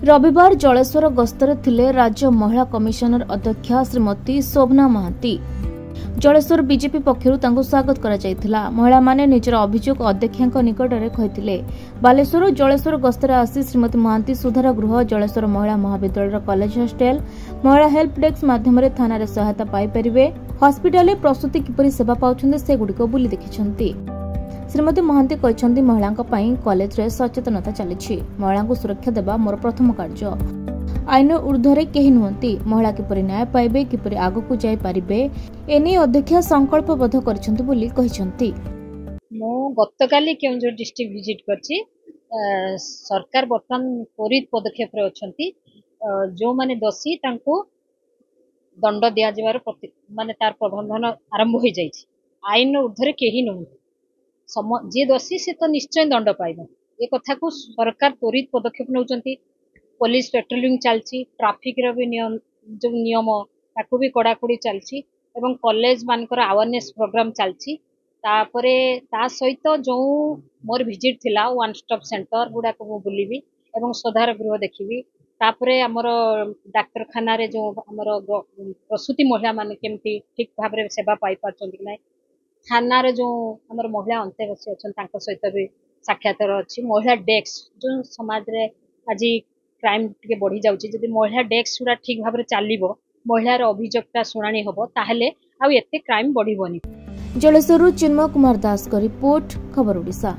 रविवार जलेश्वर गस्तर थिले राज्य महिला कमिशनर अध्यक्षा श्रीमती शोभना महांती। जलेश्वर बीजेपी पक्षरु तांको स्वागत करा जायथिला। महिला माने निजर अभियोग अध्यक्षांक निकटरे कहिथिले। बालेश्वर जलेश्वर गस्तर आसी श्रीमती महांती सुधार गृह, जलेश्वर महिला महाविद्यालय कॉलेज हॉस्टेल, महिला हेल्प डेस्क माध्यम थाना रे सहायता पाई परिबे। हॉस्पिटल प्रसूति किपरि सेवा पाउछन्ते से गुडिको बुली देखिछन्ती। श्रीमती महांती कहते महिलांक पई कॉलेज रे सचेतनता चली। महिला को सुरक्षा देवा मोर प्रथम कार्य। आईन ऊर्ध्वे केही नुहंती। महिला किपरि न्याय पाइबे, किपरि आगकू जाई पारिबे, एने अध्यक्षा संकल्पबद्ध करछन्ती बोली कहिसन्ती। मो गतकाली केउंझर डिस्ट्रिक्ट विजिट करछि। सरकार बर्तमान त्वरित पदक्षेप रे अछन्ती। जो माने दोषी तांको दंड दिया जबार माने तार प्रबंधन आरंभ हो जाई। आईन ऊर्ध्वे केही नुहंती। जे दोषी से तो निश्चय दंड पाइब। ये कथा को सरकार त्वरित पदक्षेप नौचंती। पुलिस पेट्रोलिंग चलची, ट्रैफिक रो भी जो नियम ताकू भी कड़ाकड़ी चलची एवं कॉलेज मानकर अवेयरनेस प्रोग्राम चलची। तापरे ता सहित जो मोर विजिट थिला वन स्टॉप सेंटर गुडा को मु बुलीबी एवं सुधार गृह देखिबी। तापरे हमर डाक्तरखाना रे जो हमर प्रसूति महिला माने केमती ठीक भाव रे सेवा पाई पाचंती कि नै, थाना रे जो हमर महिला अंतेवासी अछन तांको सहित भी साक्षात्कार अछि। महिला डेस्क जो समाज रे आज क्राइम टिके बढ़ी जाउची, जदि महिला डेस्क सुरा ठीक भाव रे चालिबो, महिला रे अभियोगता सुनानी हबो, ताहले आ एते क्राइम बढ़िबोनी। जलेश्वरु चिन्मय कुमार दास का रिपोर्ट, खबर ओडिशा।